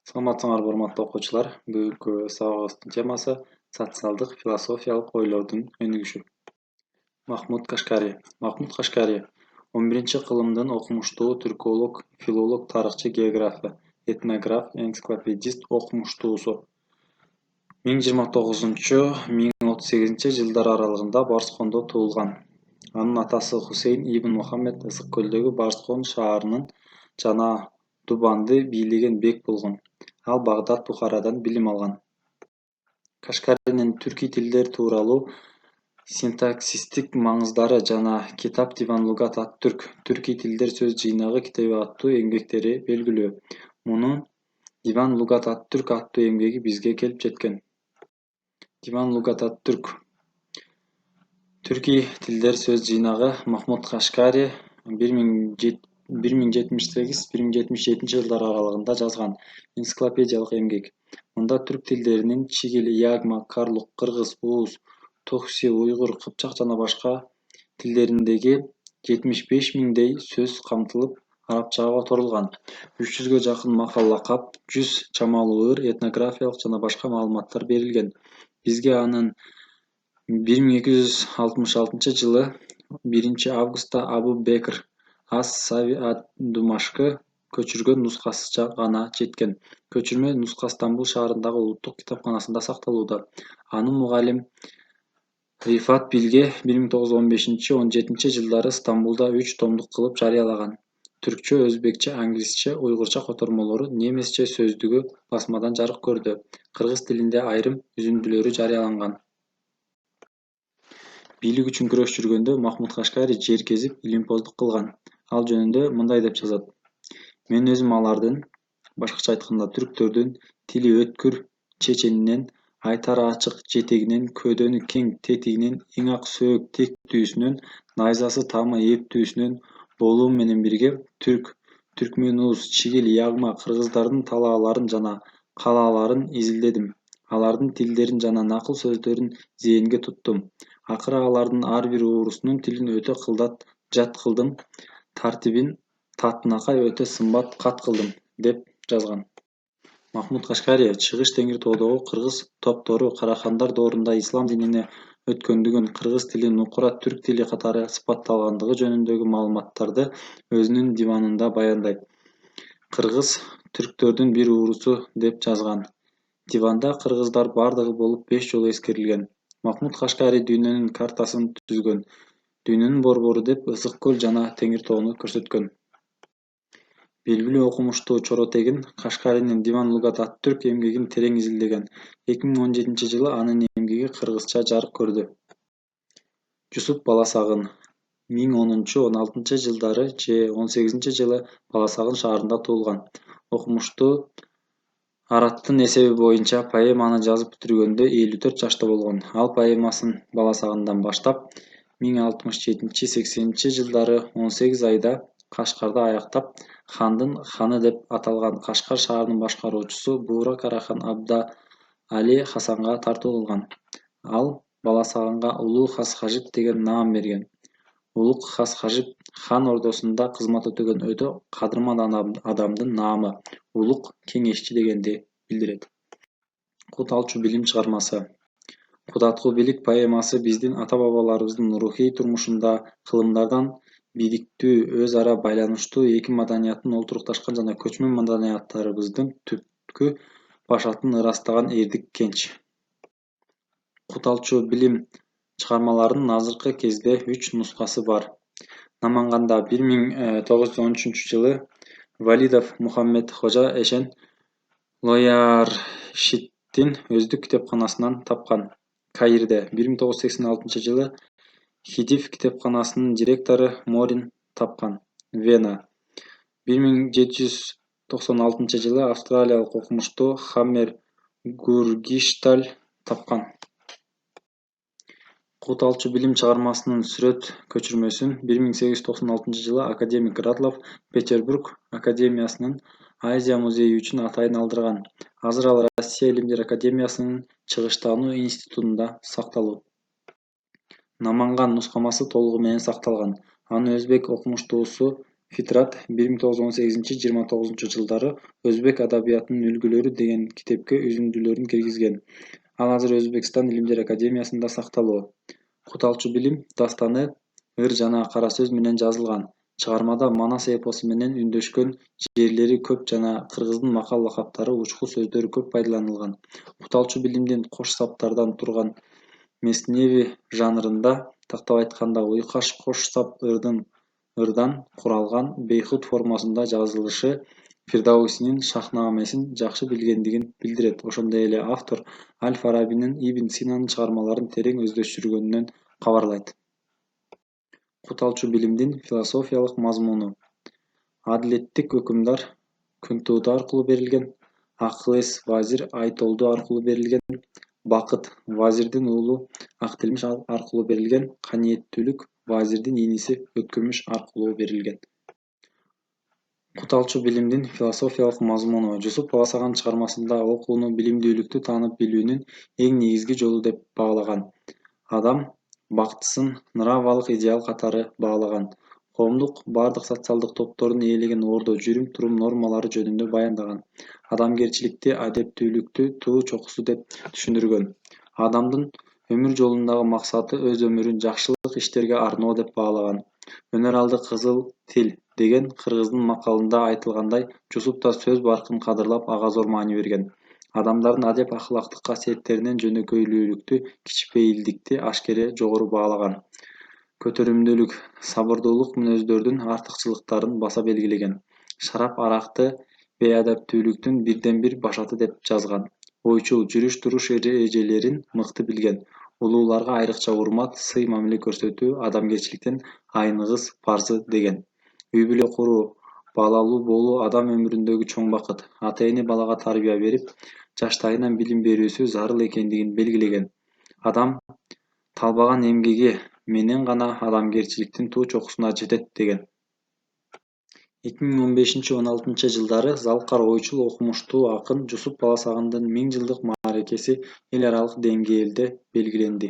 Саламатсыңарбы урматтуу окуучулар. Бүгүнкү сабагыбыздын темасы социалдык философиялык ойлордун өнүгүшү. Махмуд Кашкари. Махмуд Кашкари 11-кылымдын окумуштуу түрколог, филолог, тарыхчы, география, этнограф, энциклопедист, окумуштуусу. 1029–1038 жылдар аралыгында Барскондо туулган. Анын атасы Хусейн ибн Мухаммед Ысык көлдөгү Барскон шаарынын жана Дубанды бийлеген бек болгон. Ал Багдад, Бухарадан билим алган. Кашкаринин түрки тилдер тууралуу синтаксистик маңыздары жана китап Диван Лугат ат-Түрк, түрки тилдер сөз жыйнагы китеби аттуу эмгектери белгилүү. Мунун Диван Лугат ат-Түрк аттуу эмгеги бизге келип жеткен. Диван Лугат ат-Түрк түрки тилдер сөз жыйнагы Махмуд Кашкари 1078–1077 жылдар аралыгында жазган энциклопедиялык эмгек. Мында түрк тилдеринин чигил, ягма, карлук, кыргыз, уус, тохси, уйгур, кыпчак жана башка тилдериндеги 75 миңдей сөз камтылып, арабчага которулган. 300гө жакын макал лакап, 100 чамалуу ыр, этнографиялык жана башка маалыматтар берилген. Бизге анын 1266-жылы 1-августта Абу Бекр ас-Сави ад-Думашкы көчүргөн нускасы гана жеткен. Көчүрмө нуска Стамбул шаарындагы улуттук китапканасында сакталууда. Аны мугалим Рифат Билге 1915–17 жылдары Стамбулда 3 томдук кылып жарыялаган. Түркчө, өзбекче, англисче, уйгурча котормолору, немисче сөздүгү басмадан жарык көрдү. Кыргыз тилинде айрым үзүндүлөрү жарыяланган. Бийлик үчүн күрөш жүргөндө Махмуд Кашкари жер кезип, илимпоздук кылган. Ал жөнүндө мындай деп жазат: Мен өзүм алардын, башкача айтканда түрктөрдүн тили өткүр чеченинен, айтары ачык жетегинен, көдөнү кең тетигинен, эң ак сөөк тектүүсүнөн, найзасы тамы эптүүсүнөн болуум менен бирге түрк, түркмөнуус, чигил, ягма кыргыздардын талааларын жана калааларын изилдедим. Алардын тилдерин жана накыл сөздөрүн зээнге туттум. Акыры алардын ар бир уурусунун тилин өтө кылдат жат кылдым, тартибин татынакай өтө сымбат кат кылдым, деп жазган. Махмуд Кашкари Чыгыш Теңир тоодогу кыргыз топтору Карахандар доорунда ислам динине өткөндүгүн, кыргыз тили нукура түрк тили катары сыпатталгандыгы жөнүндөгү маалыматтарды өзүнүн диванында баяндайт. Кыргыз түрктөрдүн бир уурусу деп жазган. Диванда кыргыздар бардыгы болуп 5 жолу эскерилген. Махмуд Кашкари дүйнөнүн картасын түзгөн. Дүйнөнүн борбору деп Ысык көл жана Теңир тоону көрсөткөн. Белгилүү окумуштуу Чоротегин Кашкаринин Диван Лугат ат-Түрк эмгегин терең изилдеген. 2017-жылы анын эмгеги кыргызча жарык көрдү. Жусуп Баласагын 1010–16 же 18-жылы Баласагын шаарында туулган. Окумуштуу Араттын эсеби боюнча поэманы жазып бүтүргөндө 54 жашта болгон. Ал поэмасын Баласагындан баштап 1067–80 жылдары 18 айда Кашкарда аяктап, хандын ханы деп аталган Кашкар шаарынын башкаруучусу Буура Карахан Абда Али Хасанга тартуулган. Ал Баласаганга Улуу Хас Хажип деген наам берген. Улук Хас Хажип хан ордосунда кызмат өтөгөн өтө кадырман адамдын наамы. Улук кеңешчи дегенди билдирет. Кут алчу билим чыгармасы. Кудаткуу билик поэмасы биздин ата-бабаларыбыздын рухий турмушунда кылымдардан бириктүү, өз ара байланыштуу эки маданияттын олтурукташкан жана көчмөн маданияттарыбыздын түпкү башатын ырастаган эрдик кенч. Кут алчу билим чыгармаларынын азыркы кезде 3 нускасы бар. Наманганда 1913-жылы Валидов Мухаммед Хожа Эшен Лояршиттин өздүк китепканасынан тапкан. Каирде 1986-жылы Хидив китепканасынын директору Морин тапкан. Вена 1796-жылы австралиялык окумуштуу Хаммер Гургишталь тапкан. Кут алчу билим чыгармасынын сүрөт көчүрмөсүн 1896-жылы академик Радлов Петербург академиясынын Азия музейи үчүн атайын алдырган. Азыр ал Россия Илимдер академиясынын Чыгыштануу институтунда сакталуу. Наманган нускамасы толугу менен сакталган. Аны өзбек окумуштуусу Фитрат 1918-29 Өзбек адабиятынын үлгүлөрү деген китепке үзүндүлөрүн киргизген. Ал азыр Өзбекстан Илимдер Академиясында сакталуу. Куталчу билим дастаны ыр жана кара сөз менен жазылган. Чыгармада Манас эпосу менен үндөшкөн жерлери көп жана кыргыздын макал-лакаптары, учку сөздөрү көп пайдаланылган. Куталчу билимдин кош саптардан турган Месневи жанрында, тактап айтканда, уйкаш кош сап ырдан куралган бейхут формасында жазылышы Фирдаусинин Шахнамесин жакшы билгендигин билдирет. Ошондой эле автор Аль-Фарабинин Ибн Синанын чыгармаларын терең өздөштүргөнүнөн кабарлайт. Куталчу билимдин философиялык мазмуну. Адилеттик өкүмдар күнтууту аркылуу берилген. Акыл эс вазир айтолду аркылуу берилген. Бакыт вазирдин уулу Актилмиш аркылуу берилген. Каниеттүүлүк вазирдин иниси Өткөмүш аркылуу берилген. Куталчу билимдин философиялык мазмуну. Жусуп Баласаган чыгармасында окууну билимдүүлүктү таанып билүүнүн эң негизги жолу деп баалаган. Адам бактысын нравалык идеал катары баалаган. Коомдук бардык социалдык топтордун ээлеген ордо жүрүм-турум нормалары жөнүндө баяндаган. Адамгерчиликти, адептүүлүктү туу чокусу деп түшүндүргөн. Адамдын өмүр жолундагы максаты өз өмүрүн жакшылык иштерге арноо деп баалаган. Өнөр алды кызыл тил деген кыргыздын макалында айтылгандай, Жусуп да сөз баркын кадырлап, ага зор маани берген. Адамдардын адеп ахлактык касиеттеринен жөнөкөйлүүлүктү, кичпейилдикти ашкере жогору баалаган. Көтөрүмдүүлүк, сабырдуулук мүнөздөрдүн артыкчылыктарын баса белгилеген. Шарап аракты бейадептүүлүктүн бирден бир башаты деп жазган. Ойчул, жүрүш-туруш эрежелерин мыкты билген. Улууларга айрыкча урмат, сый мамиле көрсөтүү адамгерчиликтин айныңыз парзы деген. Үй бүлө куруу, балалуу болуу адам өмүрүндөгү чоң бакыт. Ата-эне балага тарбия берип, жаштайынан билим берүүсү зарыл экендигин белгилеген. Адам талбаган эмгеги менен гана адамгерчиликтин туу чокусуна жетет деген. 2015-16 Залкар ойчул окумуштуу акын Жусуп Баласагандын 1000 жылдык мааракеси эл аралык деңгээлде белгиленди.